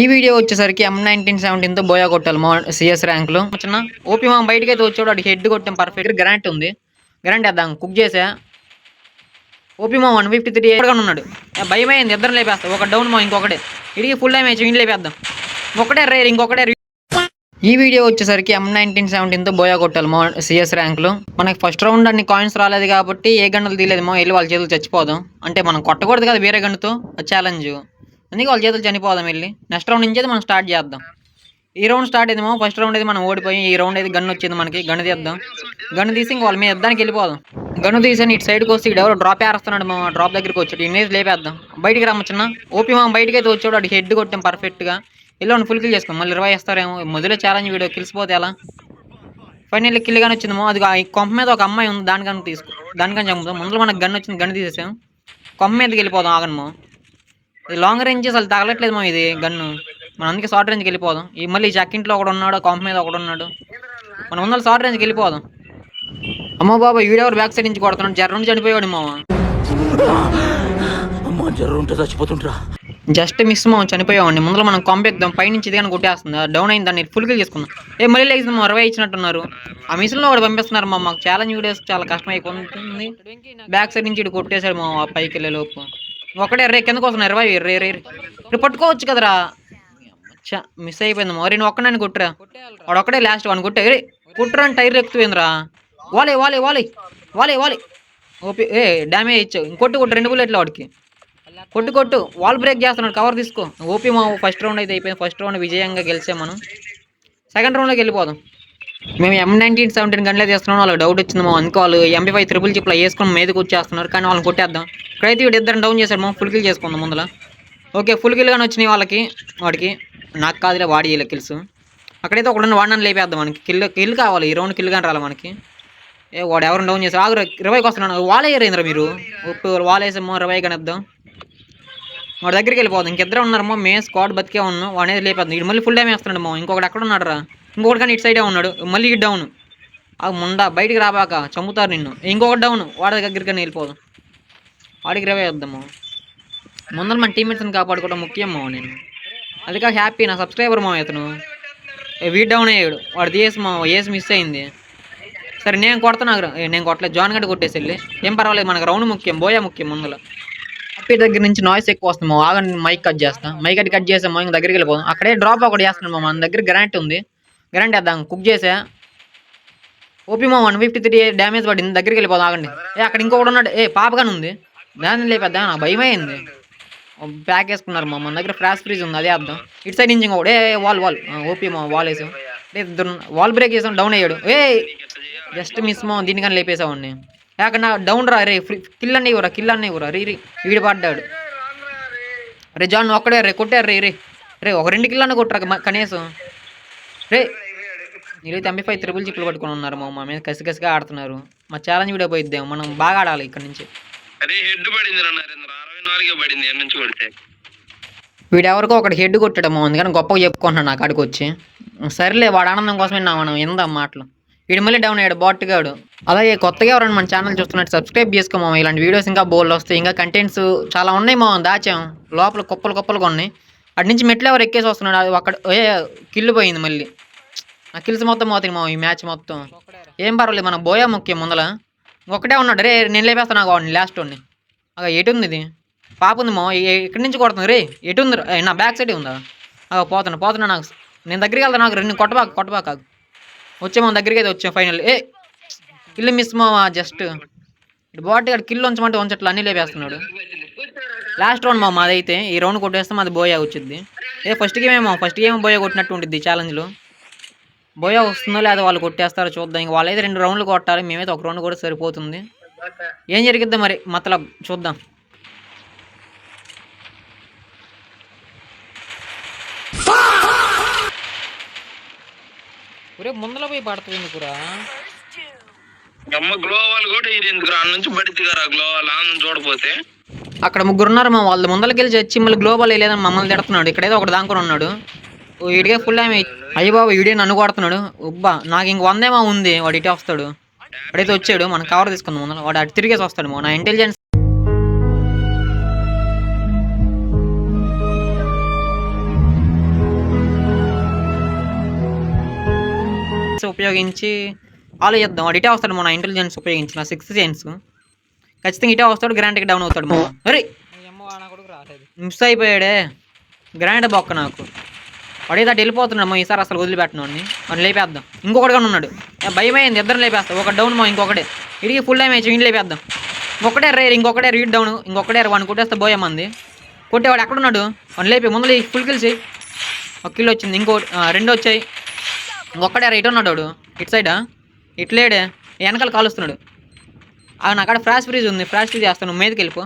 ఈ వీడియో వచ్చేసరికి M1917తో బోయా కొట్టాలి మా సిఎస్ ర్యాంక్లో చిన్న ఓపీ మా బయటకి అయితే వచ్చాడు. వాడికి హెడ్ కొట్టాం పర్ఫెక్ట్. గ్రాంట్ ఉంది, గ్రాంట్ వేద్దాం. కుక్ చేసా. ఓపీ మా 153 ఉన్నాడు. భయమైంది, ఇద్దరు లేపేస్తా. ఒక డౌన్ మా ఇంకొకటే ఇడికి ఫుల్ డ్యామేజ్ ఇంటి లేపేద్దాం. ఒకటే రే ఇంకొకటే. ఈ వీడియో వచ్చేసరికి M1917తో బోయా కొట్టాలి మా సిఎస్ ర్యాంక్లో. మనకి ఫస్ట్ రౌండ్ అన్ని కాయిన్స్ రాలేదు కాబట్టి ఏ గన్నులు తీయలేదు మా. వెళ్ళి వాళ్ళ చేతులు చచ్చిపోదాం. అంటే మనం కొట్టకూడదు కదా వేరే గన్నుతో, ఛాలెంజ్. అందుకే వాళ్ళ చేతులు చనిపోదాం. వెళ్ళి నెక్స్ట్ రౌండ్ నుంచి మనం స్టార్ట్ చేద్దాం. ఈ రౌండ్ స్టార్ట్ అయింది మా. ఫస్ట్ రౌండ్ అయితే మనం ఓడిపోయి, ఈ రౌండ్ అయితే గన్ను వచ్చింది మనకి. గన్ను తీద్దాం. గన్ను తీసి ఇంక వాళ్ళ మీద యుద్ధానికి వెళ్ళిపోదాం. గన్ను తీసాను. ఇటు సైడ్కి వస్తే ఇటు ఎవరు డ్రాప్ వేస్తున్నాడు మా. డ్రాప్ దగ్గరికి వచ్చాడు. ఇన్నేది లేపేద్దాం. బయటికి రమ్మచ్చిన ఓపీ మా బయటకి అయితే వచ్చాడు. వాడికి హెడ్ కొట్టాం పర్ఫెక్ట్గా. ఇలా ఫుల్ కిల్ చేసుకో. మళ్ళీ 20 వేస్తారేమో. మొదలే ఛాలెంజ్ వీడియో కిల్సిపోతే ఎలా. ఫైనల్లీ కిల్ కానీ వచ్చిందేమో. అది కొంప మీద ఒక అమ్మాయి ఉంది, దానికన్నా తీసుకో. దానికని చంపుతాం. ముందు మనకు గన్ను వచ్చింది, గన్ను తీసేసాం. కొంప మీదకి వెళ్ళిపోదాం. ఆగనమో ఇది లాంగ్ రేంజ్ అసలు తగలట్లేదు మా. ఇది గన్ను మనం అందుకే షార్ట్ రేంజ్కి వెళ్ళిపోదాం. ఈ మళ్ళీ జక్కింట్లో ఒకడు ఉన్నాడు, కొంప మీద ఒకడు ఉన్నాడు. మనం ముందు షార్ట్ రేంజ్కి వెళ్ళిపోదాం. అమ్మో బాబా, వీడెవరు బ్యాక్ సైడ్ నుంచి కొడుతున్నాడు. జర్ర చనిపోయాడు మామ. చచ్చిపోతుంటా. జస్ట్ మిస్ మా, చనిపోయామండి. ముందు మనం కొంపెక్దాం. పైనుంచి ఇది కానీ కొట్టేస్తుంది. డౌన్ అయింది, దాన్ని ఫుల్ కిల్ చేసుకుందాం. మళ్ళీ లేచింది మా. 20 ఇచ్చినట్టున్నారు. ఆ మిషన్లో ఒకటి పంపిస్తున్నారు మా. మాకు ఛాలెంజ్ వీడియోస్ చాలా కష్టం అయిపోతుంది. బ్యాక్ సైడ్ నుంచి ఇటు కొట్టేశాడు మా. పైకి వెళ్ళే లోపు ఒకటే రే కిందకు వస్తున్నారు. 20 రే రే రే పట్టుకోవచ్చు కదరా. మిస్ అయిపోయింది మా. నేను ఒక్కడాన్ని కొట్టరా. వాడు ఒక్కడే లాస్ట్ వాడిని కొట్టే. రే కుట్రా అని టైర్ ఎక్కుతుందిరా. వాలే వాలే వాలే వాలే వాలే. ఓపీ డ్యామేజ్ ఇచ్చావు. కొట్టు 2 బుల్లెట్లు వాడికి. కొట్టు వాల్ బ్రేక్ చేస్తున్నాడు. కవర్ తీసుకో. ఓపీ మా ఫస్ట్ రౌండ్ అయితే అయిపోయింది. ఫస్ట్ రౌండ్ విజయంగా గెలిచాం మనం. సెకండ్ రౌండ్లోకి వెళ్ళిపోదాం. మేము M1917 గన్లే చేస్తున్నాం. వాళ్ళకి డౌట్ వచ్చింది మా. అందుకే వాళ్ళు MP5 ట్రిపుల్ చిప్లో వేసుకొని మీదకి వచ్చేస్తున్నారు. కానీ వాళ్ళని కొట్టేద్దాం. ఇక్కడైతే వీడు ఇద్దరు డౌన్ చేశాడు మా. ఫుల్ కిల్ చేసుకుందాం ముందులో. ఓకే ఫుల్ కిల్ కానీ వచ్చినాయి వాళ్ళకి. వాడికి నాకు కాదులే, వాడి ఇలా కిల్స్. అక్కడైతే ఒకడు వాడిని లేపేద్దాం. మనకి కిల్ కావాలి. ఈ రౌండ్ కిల్ కానీ రాలి మనకి. వాడు ఎవరిని డౌన్ చేశారు. ఆగు 20కి వస్తున్నాను. వాల్ వేయరేంద్ర మీరు. వాల్ వేసామో 20 కానీ వద్దాం. వాడి దగ్గరికి వెళ్ళిపోదాం. ఇంకిద్దరే ఉన్నారమ్మో. మే స్క్వాడ్ బతికే ఉన్నాం. వాడేది లేపేద్దాం. ఇటు మళ్ళీ ఫుల్ డ్యామేజ్ వేస్తున్నాడు మా. ఇంకొకటి ఎక్కడ ఉన్నాడు రా. ఇంకొకటి కానీ ఇటు సైడే ఉన్నాడు. మళ్ళీ ఇటు డౌన్. ఆ ముండా బయటికి రాబాక, చంపుతారు నిన్ను. ఇంకొకటి డౌన్. వాడి దగ్గరికి కానీ వెళ్ళిపోదాం. వాడికి 20 వేద్దాము. ముందర మన టీమ్మేట్స్ని కాపాడుకోవడం ముఖ్యం మా. నేను అది కాక హ్యాపీ. నా సబ్స్క్రైబర్ మా. ఇతను వీడ్ డౌన్ అయ్యాడు. వాడు తీసి మా ఏసి మిస్ అయింది. సరే నేను కొడతాను. నేను కొట్టలేదు. జాన్ గడ్డ కొట్టేసి వెళ్ళి ఏం పర్వాలేదు. మనకు రౌండ్ ముఖ్యం, బోయా ముఖ్యం. ముందులో హ్యాపీ దగ్గర నుంచి నాయిస్ ఎక్కువ వస్తుంది మా. ఆగండి మైక్ కట్ చేస్తాం. మైక్ అది కట్ చేసాం. ఇంక దగ్గరికి వెళ్ళిపోదాం. అక్కడే డ్రాప్ ఒకటి చేస్తున్నాం మా. మన దగ్గర గ్రాంట్ ఉంది, గ్రాంట్ వేద్దాం. కుక్ చేసా. ఓపీ మా 153 డ్యామేజ్ పడింది. దగ్గరికి వెళ్ళిపోదాం. ఆగండి. అక్కడ ఇంకొకటి ఉన్నాడు. పాపగానే ఉంది. దాన్ని లేపేద్దాం. నాకు భయమైంది. బ్యాక్ వేసుకున్నారు మా. మన దగ్గర ఫ్రాష్ ఫ్రీజ్ ఉంది, అదే అర్థం. ఇటు సైడ్ నుంచి ఇంకొకటి వాల్ ఓపీ మా. వాల్ వేసాం. వాల్ బ్రేక్ వేసాం. డౌన్ అయ్యాడు. జస్ట్ మిస్ మా. దీనికని లేపేసామండి. అక్కడ నా డౌన్ రా. రే కిల్ అన్నీ ఇవ్వరా, కిల్ అన్నీ ఇవ్వరా. రీ వీడి పడ్డాడు. రే జాన్ ఒక్కడే రే కొట్టారు. రే ఒక 2 కిల్లన్నా కొట్టరా కనీసం. రే మీరైతే MP5 ట్రిపుల్ చిప్లు పట్టుకుని ఉన్నారు మా మీద. కసిగా ఆడుతున్నారు. మా ఛాలెంజ్ వీడియో పోయిద్దాం. మనం బాగా ఆడాలి ఇక్కడ నుంచి. వీడెవరికో ఒకటి హెడ్ కొట్టడం అందుకని గొప్పగా చెప్పుకుంటున్నాను నా కాడికి వచ్చి. సరేలే, వాడు ఆనందం కోసమే మనం ఇందాం మాటలు. వీడు మళ్ళీ డౌన్ అయ్యాడు. బాట్ గాడు. అలాగే కొత్తగా ఎవరైనా మన ఛానల్ చూస్తున్నట్టు సబ్స్క్రైబ్ చేసుకోమా. ఇలాంటి వీడియోస్ ఇంకా బోల్డ్ వస్తాయి. ఇంకా కంటెంట్స్ చాలా ఉన్నాయి మా. దాచాం లోపల కుప్పలు ఉన్నాయి. అటు నుంచి మెట్లు ఎవరు ఎక్కేసి వస్తున్నాడు. అది అక్కడ కిల్లు పోయింది. మళ్ళీ ఆ కిల్స్ మొత్తం పోతాయి మా. ఈ మ్యాచ్ మొత్తం ఏం పర్వాలేదు. మన బోయా ముఖ్యం. ముందల ఒకటే ఉన్నాడు. రే నేను లేపేస్తాను. నాకు వాడిని లాస్ట్ వాడిని. ఎటుంది ఇది. పాప ఉంది మా. ఇక్కడి నుంచి కొడుతుంది. రే ఎటుంది. నా బ్యాక్ సైడే ఉందా. పోతున్నా. నాకు నేను దగ్గరికి వెళ్తాను. నాకు 2 కొట్టబాక వచ్చే మా దగ్గరికి అయితే వచ్చాం. ఫైనల్ కిల్ మిస్ మా. జస్ట్ ఇటు బాట్ ఇక్కడ కిల్ ఉంచమంటే ఉంచట్లు అన్నీ లేపేస్తున్నాడు. లాస్ట్ రౌండ్ మా. మాదైతే ఈ రౌండ్ కొట్టేస్తే మాది బోయా వచ్చింది. ఫస్ట్ గేమ్ బోయా కొట్టినట్టు ఉంటుంది ఛాలెంజ్లో. బోయా వస్తుందో లేదా వాళ్ళు కొట్టేస్తారో చూద్దాం. ఇంక వాళ్ళైతే 2 రౌండ్లు కొట్టాలి. మేమైతే 1 రౌండ్ కూడా సరిపోతుంది. ఏం జరిగిద్దాం మరి మతలబ్ చూద్దాం. ముందర పోయి పడుతుంది ఎందుకురా. అక్కడ 3 ఉన్నారు మా. వాళ్ళు ముందరకి వెళ్ళి చచ్చి మళ్ళీ గ్లోబల్ లేదని మమ్మల్ని తిడుతున్నాడు. ఇక్కడైతే ఒకటి దాంకొని ఉన్నాడు. వీడికే ఫుల్ డ్యామేజ్. అయ్యి బాబు వీడే నన్ను కొడుతున్నాడు. ఉబ్బా నాకు ఇంక 100 ఏమో ఉంది. వాడు ఇటే వస్తాడు. వాడైతే వచ్చాడు. మనం కవర్ తీసుకుందాం ముందర. వాడు అటు తిరిగేసి వస్తాడు. నా ఇంటెలిజెన్స్ ఇంటెలిజెన్స్ ఉపయోగించి ఆలోచిద్దాం. వాడు ఇటే వస్తాడు మన ఇంటెలిజెన్స్ ఉపయోగించిన 6th సెన్స్ ఖచ్చితంగా ఇటే వస్తాడు. గ్రాంట్కి డౌన్ అవుతాడు మా. అరే మిస్ అయిపోయాడే. గ్రాండ్ బొక్క నాకు. వాడేదో అటు వెళ్ళిపోతున్నాడు మా. ఈసారి అసలు వదిలిపెట్టను వాడిని. వాడిని లేపేద్దాం. ఇంకొకటి కూడా ఉన్నాడు. భయమైంది. ఇద్దరు లేపేస్తాం. ఒక డౌన్ మా. ఇంకొకటే ఇడికి ఫుల్ డ్యామేజ్. ఇంటి లేపేద్దాం. ఇంకొకటే రేర్. ఇంకొకటే రీడ్ డౌన్. ఇంకొకటే వాడిని కొట్టేస్తే పోయామంది. కొట్టేవాడు ఎక్కడున్నాడు? వాడిని లేపి ముందు ఫుల్ కిల్సి. ఒక కిల్ వచ్చింది. ఇంకోటి 2 వచ్చాయి. ఇంకొకటే రైట్ ఉన్నాడు వాడు. ఇటు సైడా ఇట్లేడే వెనకాల కాలుస్తున్నాడు. నాకు అక్కడ ఫ్రాష్ ఫ్రీజ్ ఉంది. ఫ్రాష్ ఫ్రీజ్ చేస్తాను. మీదకి వెళ్ళిపో.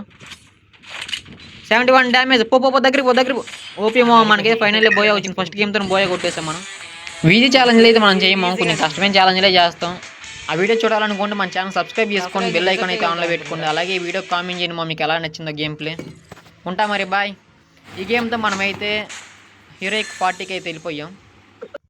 71 డ్యామేజ్. పో దగ్గరికి పో. ఓపీమో మనకి ఫైనల్లీ బోయా వచ్చింది. ఫస్ట్ గేమ్తో బోయా కొట్టేసాం మనం. వీధి ఛాలెంజ్లు అయితే మనం చేయము. కొంచెం కష్టమైన ఛాలెంజ్లే చేస్తాం. ఆ వీడియో చూడాలనుకుంటే మన ఛానల్ సబ్స్క్రైబ్ చేసుకోండి. బెల్ ఐకాన్ అయితే ఆన్లో పెట్టుకోండి. అలాగే ఈ వీడియో కామెంట్ చేయండి మీకు ఎలా నచ్చిందో గేమ్ ప్లే. ఉంటా మరి బాయ్. ఈ గేమ్తో మనమైతే హీరోయిక్ 40కి అయితే వెళ్ళిపోయాం.